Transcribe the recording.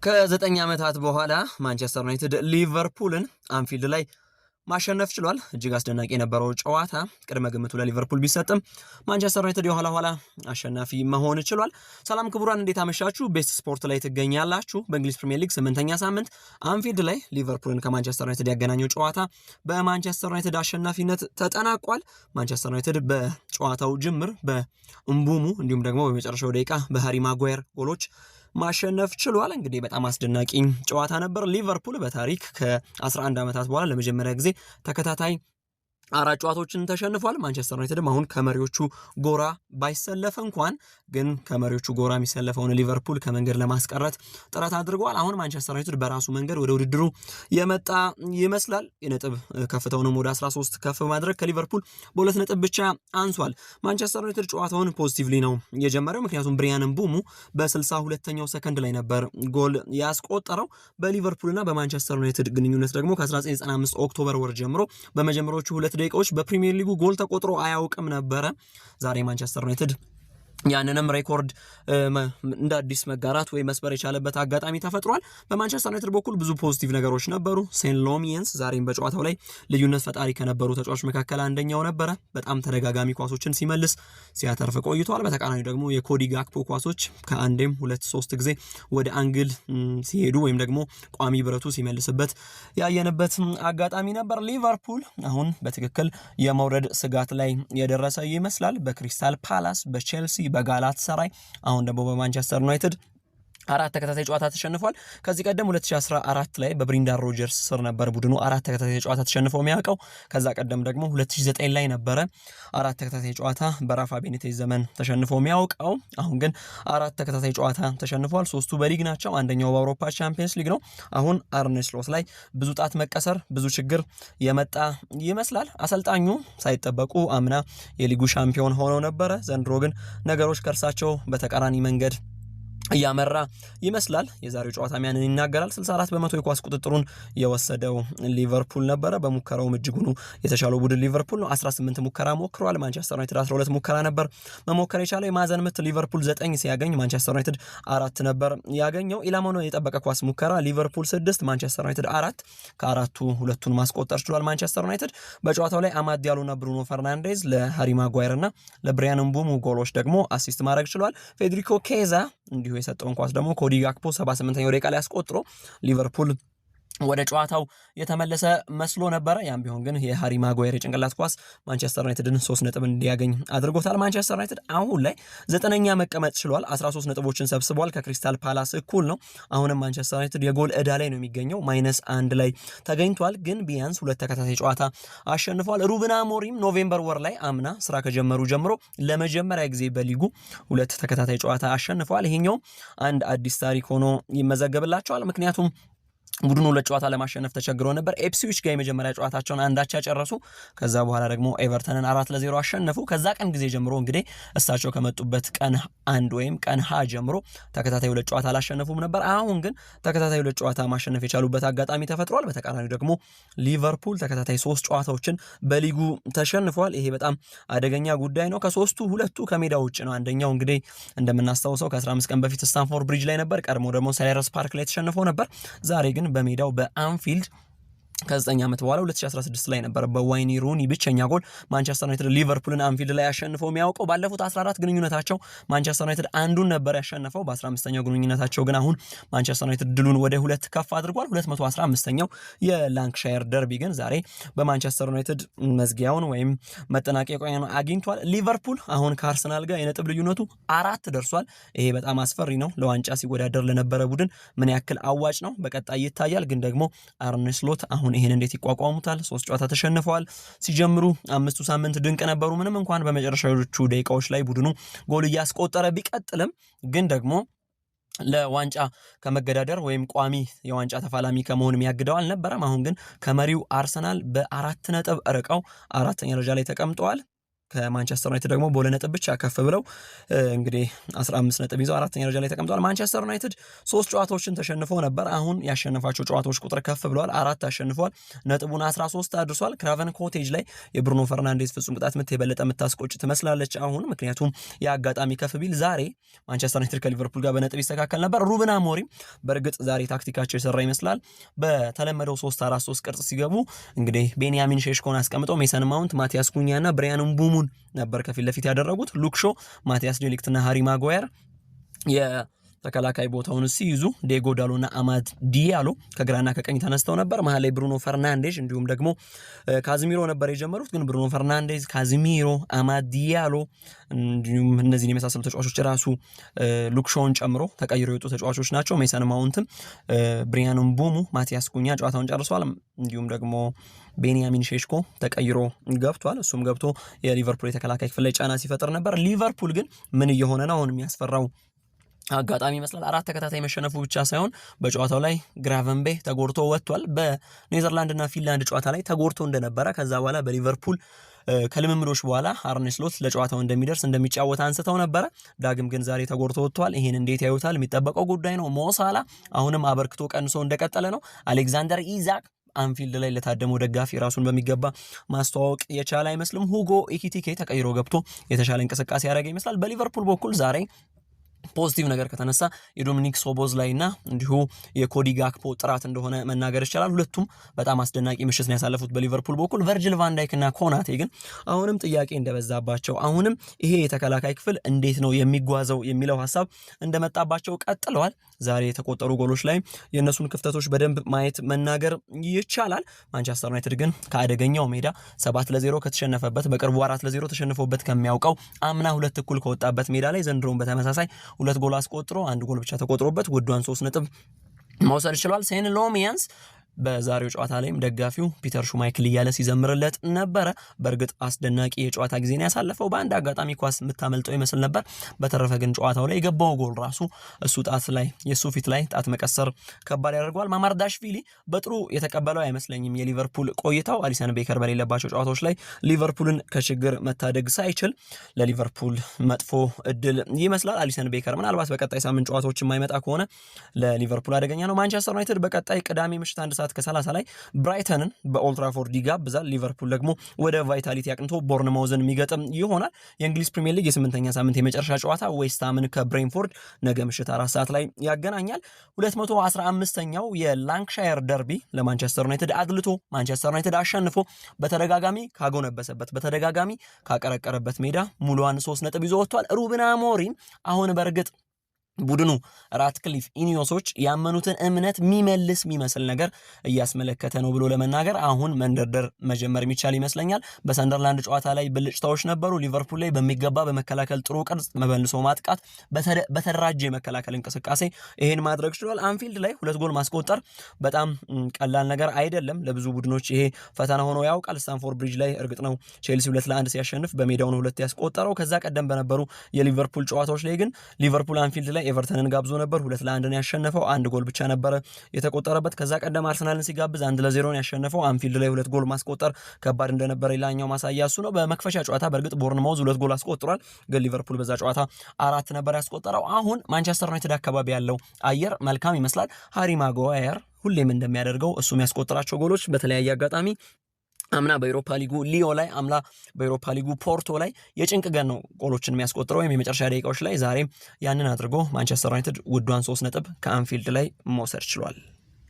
ከ9 ዓመታት በኋላ ማንቸስተር ዩናይትድ ሊቨርፑልን አንፊልድ ላይ ማሸነፍ ችሏል። እጅግ አስደናቂ የነበረው ጨዋታ ቅድመ ግምቱ ለሊቨርፑል ቢሰጥም ማንቸስተር ዩናይትድ የኋላ ኋላ አሸናፊ መሆን ችሏል። ሰላም ክቡራን፣ እንዴት አመሻችሁ? ቤስት ስፖርት ላይ ትገኛላችሁ። በእንግሊዝ ፕሪሚየር ሊግ 8ኛ ሳምንት አንፊልድ ላይ ሊቨርፑልን ከማንቸስተር ዩናይትድ ያገናኘው ጨዋታ በማንቸስተር ዩናይትድ አሸናፊነት ተጠናቋል። ማንቸስተር ዩናይትድ በጨዋታው ጅምር በእምቡሙ እንዲሁም ደግሞ በመጨረሻው ደቂቃ በሃሪ ማጓየር ጎሎች ማሸነፍ ችሏል። እንግዲህ በጣም አስደናቂ ጨዋታ ነበር። ሊቨርፑል በታሪክ ከ11 ዓመታት በኋላ ለመጀመሪያ ጊዜ ተከታታይ 4 ጨዋታዎችን ተሸንፏል። ማንቸስተር ዩናይትድም አሁን ከመሪዎቹ ጎራ ባይሰለፍ እንኳን ግን ከመሪዎቹ ጎራ የሚሰለፈውን ሊቨርፑል ከመንገድ ለማስቀረት ጥረት አድርጓል። አሁን ማንቸስተር ዩናይትድ በራሱ መንገድ ወደ ውድድሩ የመጣ ይመስላል። የነጥብ ከፍታውንም ወደ 13 ከፍ ማድረግ ከሊቨርፑል በ2 ነጥብ ብቻ አንሷል። ማንቸስተር ዩናይትድ ጨዋታውን ፖዚቲቭሊ ነው የጀመረው፣ ምክንያቱም ብሪያን ምቡሙ በ62ኛው ሰከንድ ላይ ነበር ጎል ያስቆጠረው። በሊቨርፑልና በማንቸስተር ዩናይትድ ግንኙነት ደግሞ ከ1995 ኦክቶበር ወር ጀምሮ በመጀመሪያዎቹ 2 ደቂቃዎች በፕሪሚየር ሊጉ ጎል ተቆጥሮ አያውቅም ነበረ። ዛሬ ማንቸስተር ዩናይትድ ያንንም ሬኮርድ እንደ አዲስ መጋራት ወይ መስበር የቻለበት አጋጣሚ ተፈጥሯል። በማንቸስተር ዩናይትድ በኩል ብዙ ፖዚቲቭ ነገሮች ነበሩ። ሴን ሎሚየንስ ዛሬም በጨዋታው ላይ ልዩነት ፈጣሪ ከነበሩ ተጫዋቾች መካከል አንደኛው ነበረ። በጣም ተደጋጋሚ ኳሶችን ሲመልስ ሲያተርፍ ቆይቷል። በተቃራኒ ደግሞ የኮዲ ጋክፖ ኳሶች ከአንዴም 2-3 ጊዜ ወደ አንግል ሲሄዱ ወይም ደግሞ ቋሚ ብረቱ ሲመልስበት ያየንበት አጋጣሚ ነበር። ሊቨርፑል አሁን በትክክል የመውረድ ስጋት ላይ የደረሰ ይመስላል። በክሪስታል ፓላስ፣ በቼልሲ፣ በጋላት ሰራይ አሁን ደግሞ በማንቸስተር ዩናይትድ 4 ተከታታይ ጨዋታ ተሸንፏል። ከዚህ ቀደም 2014 ላይ በብሪንዳን ሮጀርስ ስር ነበር ቡድኑ 4 ተከታታይ ጨዋታ ተሸንፎ የሚያውቀው። ከዛ ቀደም ደግሞ 2009 ላይ ነበረ 4 ተከታታይ ጨዋታ በራፋ ቤኒቴዝ ዘመን ተሸንፎ የሚያውቀው። አሁን ግን 4 ተከታታይ ጨዋታ ተሸንፏል። 3ቱ በሊግ ናቸው፣ አንደኛው በአውሮፓ ቻምፒየንስ ሊግ ነው። አሁን አርኔ ስሎት ላይ ብዙ ጣት መቀሰር፣ ብዙ ችግር የመጣ ይመስላል። አሰልጣኙ ሳይጠበቁ አምና የሊጉ ሻምፒዮን ሆነው ነበረ። ዘንድሮ ግን ነገሮች ከእርሳቸው በተቃራኒ መንገድ እያመራ ይመስላል። የዛሬው ጨዋታ ያንን ይናገራል። 64% የኳስ ቁጥጥሩን የወሰደው ሊቨርፑል ነበረ። በሙከራውም እጅጉኑ የተሻለው ቡድን ሊቨርፑል ነው። 18 ሙከራ ሞክሯል። ማንቸስተር ዩናይትድ 12 ሙከራ ነበር መሞከር የቻለው። የማዕዘን ምት ሊቨርፑል 9 ሲያገኝ ማንቸስተር ዩናይትድ 4 ነበር ያገኘው። ኢላማውን የጠበቀ ኳስ ሙከራ ሊቨርፑል 6 ማንቸስተር ዩናይትድ 4። ከአራቱ ሁለቱን ማስቆጠር ችሏል ማንቸስተር ዩናይትድ። በጨዋታው ላይ አማድ ዲያሎና ብሩኖ ፈርናንዴዝ ለሃሪ ማጓየር እና ለብሪያን ምቡሙ ጎሎች ደግሞ አሲስት ማድረግ ችሏል። ፌዴሪኮ ኬዛ እንዲሁ የሰጠውን ኳስ ደግሞ ኮዲ ጋክፖ 78ኛው ደቂቃ ላይ አስቆጥሮ ሊቨርፑል ወደ ጨዋታው የተመለሰ መስሎ ነበረ። ያም ቢሆን ግን የሃሪ ማጓየር የጭንቅላት ኳስ ማንቸስተር ዩናይትድን 3 ነጥብ እንዲያገኝ አድርጎታል። ማንቸስተር ዩናይትድ አሁን ላይ 9ኛ መቀመጥ ችሏል። 13 ነጥቦችን ሰብስቧል። ከክሪስታል ፓላስ እኩል ነው። አሁንም ማንቸስተር ዩናይትድ የጎል ዕዳ ላይ ነው የሚገኘው። -1 ላይ ተገኝቷል። ግን ቢያንስ 2 ተከታታይ ጨዋታ አሸንፏል። ሩበን አሞሪም ኖቬምበር ወር ላይ አምና ስራ ከጀመሩ ጀምሮ ለመጀመሪያ ጊዜ በሊጉ 2 ተከታታይ ጨዋታ አሸንፈዋል። ይሄኛው አንድ አዲስ ታሪክ ሆኖ ይመዘገብላቸዋል። ምክንያቱም ቡድኑ ለጨዋታ ለማሸነፍ ተቸግሮ ነበር። ኤፕስዊች ጋር የመጀመሪያ ጨዋታቸውን አንዳቻ ጨረሱ። ከዛ በኋላ ደግሞ ኤቨርተንን 4-0 አሸነፉ። ከዛ ቀን ጊዜ ጀምሮ እንግዲህ እሳቸው ከመጡበት ቀን 1 ወይም ቀን ሀ ጀምሮ ተከታታይ 2 ጨዋታ አላሸነፉም ነበር። አሁን ግን ተከታታይ 2 ጨዋታ ማሸነፍ የቻሉበት አጋጣሚ ተፈጥሯል። በተቃራኒው ደግሞ ሊቨርፑል ተከታታይ 3 ጨዋታዎችን በሊጉ ተሸንፏል። ይሄ በጣም አደገኛ ጉዳይ ነው። ከ3ቱ 2ቱ ከሜዳ ውጭ ነው። አንደኛው እንግዲህ እንደምናስታውሰው ከ15 ቀን በፊት ስታንፎርድ ብሪጅ ላይ ነበር። ቀድሞ ደግሞ ሴልኸርስት ፓርክ ላይ ተሸንፎ ነበር። ዛሬ ግን በሜዳው በአንፊልድ ከ9 ዓመት በኋላ 2016 ላይ ነበር በዋይኒ ሩኒ ብቸኛ ጎል ማንቸስተር ዩናይትድ ሊቨርፑልን አንፊልድ ላይ ያሸንፈው የሚያውቀው። ባለፉት 14 ግንኙነታቸው ማንቸስተር ዩናይትድ አንዱን ነበር ያሸነፈው። በ15ኛው ግንኙነታቸው ግን አሁን ማንቸስተር ዩናይትድ ድሉን ወደ 2 ከፍ አድርጓል። 215ኛው የላንክሻየር ደርቢ ግን ዛሬ በማንቸስተር ዩናይትድ መዝጊያውን ወይም መጠናቀቂያውን አግኝቷል። ሊቨርፑል አሁን ከአርሰናል ጋር የነጥብ ልዩነቱ 4 ደርሷል። ይሄ በጣም አስፈሪ ነው። ለዋንጫ ሲወዳደር ለነበረ ቡድን ምን ያክል አዋጭ ነው በቀጣይ ይታያል። ግን ደግሞ አርኔ ስሎት አሁን ይሄን እንዴት ይቋቋሙታል? 3 ጨዋታ ተሸንፈዋል። ሲጀምሩ 5ቱ ሳምንት ድንቅ ነበሩ። ምንም እንኳን በመጨረሻዎቹ ደቂቃዎች ላይ ቡድኑ ጎል እያስቆጠረ ቢቀጥልም ግን ደግሞ ለዋንጫ ከመገዳደር ወይም ቋሚ የዋንጫ ተፋላሚ ከመሆን የሚያግደው አልነበረም። አሁን ግን ከመሪው አርሰናል በ4 ነጥብ ርቀው 4ኛ ደረጃ ላይ ተቀምጠዋል። ከማንቸስተር ዩናይትድ ደግሞ በሁለት ነጥብ ብቻ ከፍ ብለው እንግዲህ 15 ነጥብ ይዘው አራተኛ ደረጃ ላይ ተቀምጠዋል። ማንቸስተር ዩናይትድ 3 ጨዋታዎችን ተሸንፎ ነበር። አሁን ያሸነፋቸው ጨዋታዎች ቁጥር ከፍ ብለዋል። 4 አሸንፏል። ነጥቡን 13 አድርሷል። ክራቨን ኮቴጅ ላይ የብሩኖ ፈርናንዴዝ ፍጹም ቅጣት ምት የበለጠ የምታስቆጭ ትመስላለች አሁን። ምክንያቱም የአጋጣሚ ከፍ ቢል ዛሬ ማንቸስተር ዩናይትድ ከሊቨርፑል ጋር በነጥብ ይስተካከል ነበር። ሩበን አሞሪም በእርግጥ ዛሬ ታክቲካቸው የሰራ ይመስላል። በተለመደው 3-4-3 ቅርጽ ሲገቡ እንግዲህ ቤንያሚን ሼሽኮን አስቀምጠው ሜሰን ማውንት፣ ማቲያስ ኩኛና ብሪያን ምቡሙን ነበር ከፊት ለፊት ያደረጉት። ሉክሾ፣ ማቲያስ ዴሊክትና ሃሪ ማጓየር የተከላካይ ቦታውን ሲይዙ ዲየጎ ዳሎና አማድ ዲያሎ ከግራና ከቀኝ ተነስተው ነበር። መሀል ላይ ብሩኖ ፈርናንዴዝ እንዲሁም ደግሞ ካዝሚሮ ነበር የጀመሩት። ግን ብሩኖ ፈርናንዴዝ፣ ካዝሚሮ፣ አማድ ዲያሎ እንዲሁም እነዚህን የመሳሰሉ ተጫዋቾች ራሱ ሉክሾውን ጨምሮ ተቀይሮ የወጡ ተጫዋቾች ናቸው። ሜሰን ማውንትም፣ ብሪያን ምቡሙ፣ ማቲያስ ኩኛ ጨዋታውን ጨርሷል። እንዲሁም ደግሞ ቤንያሚን ሼሽኮ ተቀይሮ ገብቷል። እሱም ገብቶ የሊቨርፑል የተከላካይ ክፍል ላይ ጫና ሲፈጥር ነበር። ሊቨርፑል ግን ምን እየሆነ ነው? አሁን የሚያስፈራው አጋጣሚ ይመስላል። 4 ተከታታይ መሸነፉ ብቻ ሳይሆን በጨዋታው ላይ ግራቨንቤ ተጎድቶ ወጥቷል። በኔዘርላንድና ፊንላንድ ጨዋታ ላይ ተጎድቶ እንደነበረ ከዛ በኋላ በሊቨርፑል ከልምምዶች በኋላ አርኔ ስሎት ለጨዋታው እንደሚደርስ እንደሚጫወት አንስተው ነበረ። ዳግም ግን ዛሬ ተጎድቶ ወጥቷል። ይሄን እንዴት ያዩታል? የሚጠበቀው ጉዳይ ነው። ሞሳላ አሁንም አበርክቶ ቀንሶ እንደቀጠለ ነው። አሌክዛንደር ኢዛክ አንፊልድ ላይ ለታደመው ደጋፊ ራሱን በሚገባ ማስተዋወቅ የቻለ አይመስልም። ሁጎ ኢኪቲኬ ተቀይሮ ገብቶ የተሻለ እንቅስቃሴ ያደረገ ይመስላል። በሊቨርፑል በኩል ዛሬ ፖዚቲቭ ነገር ከተነሳ የዶሚኒክ ሶቦዝ ላይና እንዲሁ የኮዲ ጋክፖ ጥራት እንደሆነ መናገር ይቻላል። ሁለቱም በጣም አስደናቂ ምሽት ነው ያሳለፉት በሊቨርፑል በኩል። ቨርጅል ቫን ዳይክና ኮናቴ ግን አሁንም ጥያቄ እንደበዛባቸው፣ አሁንም ይሄ የተከላካይ ክፍል እንዴት ነው የሚጓዘው የሚለው ሀሳብ እንደመጣባቸው ቀጥለዋል። ዛሬ የተቆጠሩ ጎሎች ላይ የእነሱን ክፍተቶች በደንብ ማየት መናገር ይቻላል። ማንቸስተር ዩናይትድ ግን ከአደገኛው ሜዳ 7-0 ከተሸነፈበት፣ በቅርቡ 4-0 ተሸንፎበት ከሚያውቀው አምና 2-0 ከወጣበት ሜዳ ላይ ዘንድሮም በተመሳሳይ 2 ጎል አስቆጥሮ 1 ጎል ብቻ ተቆጥሮበት ውዷን 3 ነጥብ መውሰድ ችሏል። ሴን ሎሚያንስ በዛሬው ጨዋታ ላይም ደጋፊው ፒተር ሹማይክል እያለ ሲዘምርለት ነበረ። በእርግጥ አስደናቂ የጨዋታ ጊዜን ያሳለፈው በአንድ አጋጣሚ ኳስ የምታመልጠው ይመስል ነበር። በተረፈ ግን ጨዋታው ላይ የገባው ጎል ራሱ እሱ ጣት ላይ የሱ ፊት ላይ ጣት መቀሰር ከባድ ያደርገዋል። ማማርዳሽቪሊ በጥሩ የተቀበለው አይመስለኝም የሊቨርፑል ቆይታው። አሊሰን ቤከር በሌለባቸው ጨዋታዎች ላይ ሊቨርፑልን ከችግር መታደግ ሳይችል ለሊቨርፑል መጥፎ እድል ይመስላል። አሊሰን ቤከር ምናልባት በቀጣይ ሳምንት ጨዋታዎች የማይመጣ ከሆነ ለሊቨርፑል አደገኛ ነው። ማንቸስተር ዩናይትድ በቀጣይ ቅዳሜ ምሽት 1 ሰዓት ከ30 ላይ ብራይተንን በኦልትራፎርድ ይጋብዛል። ሊቨርፑል ደግሞ ወደ ቫይታሊቲ አቅንቶ ቦርንማውዝን የሚገጥም ይሆናል። የእንግሊዝ ፕሪሚየር ሊግ የ8ኛ ሳምንት የመጨረሻ ጨዋታ ዌስትሃምን ከብሬንፎርድ ነገ ምሽት 4 ሰዓት ላይ ያገናኛል። 215ኛው የላንክሻየር ደርቢ ለማንቸስተር ዩናይትድ አድልቶ ማንቸስተር ዩናይትድ አሸንፎ በተደጋጋሚ ካጎነበሰበት በተደጋጋሚ ካቀረቀረበት ሜዳ ሙሉዋን 3 ነጥብ ይዞ ወጥቷል። ሩበን አሞሪም አሁን በእርግጥ ቡድኑ ራትክሊፍ ኢኒዮሶች ያመኑትን እምነት የሚመስል ነገር እያስመለከተ ነው ብሎ ለመናገር አሁን መንደርደር መጀመር የሚቻል ይመስለኛል። በሰንደርላንድ ጨዋታ ላይ ብልጭታዎች ነበሩ። ሊቨርፑል ላይ በሚገባ በመከላከል ጥሩ ቅርጽ መልሶ ማጥቃት በተደራጀ የመከላከል እንቅስቃሴ ይሄን ማድረግ ችሏል። አንፊልድ ላይ 2 ጎል ማስቆጠር በጣም ቀላል ነገር አይደለም። ለብዙ ቡድኖች ይሄ ፈተና ሆኖ ያውቃል። ስታንፎርድ ብሪጅ ላይ እርግጥ ነው ቼልሲ 2-1 ሲያሸንፍ በሜዳው ነው 2 ያስቆጠረው። ከዛ ቀደም በነበሩ የሊቨርፑል ጨዋታዎች ላይ ግን ሊቨርፑል አንፊልድ ላይ ኤቨርተንን ጋብዞ ነበር 2-1 ነው ያሸነፈው። 1 ጎል ብቻ ነበረ የተቆጠረበት። ከዛ ቀደም አርሰናልን ሲጋብዝ 1-0 ነው ያሸነፈው። አንፊልድ ላይ 2 ጎል ማስቆጠር ከባድ እንደነበረ ሌላኛው ማሳያ እሱ ነው። በመክፈቻ ጨዋታ በእርግጥ ቦርንማውዝ 2 ጎል አስቆጥሯል፣ ግን ሊቨርፑል በዛ ጨዋታ 4 ነበር ያስቆጠረው። አሁን ማንቸስተር ዩናይትድ አካባቢ ያለው አየር መልካም ይመስላል። ሃሪ ማጓየር ሁሌም እንደሚያደርገው እሱ የሚያስቆጥራቸው ጎሎች በተለያየ አጋጣሚ አምና በአውሮፓ ሊጉ ሊዮ ላይ አምና በአውሮፓ ሊጉ ፖርቶ ላይ የጭንቅ ገን ነው ጎሎችን የሚያስቆጥረው ወይም የመጨረሻ ደቂቃዎች ላይ ዛሬም ያንን አድርጎ ማንቸስተር ዩናይትድ ውዷን 3 ነጥብ ከአንፊልድ ላይ መውሰድ ችሏል።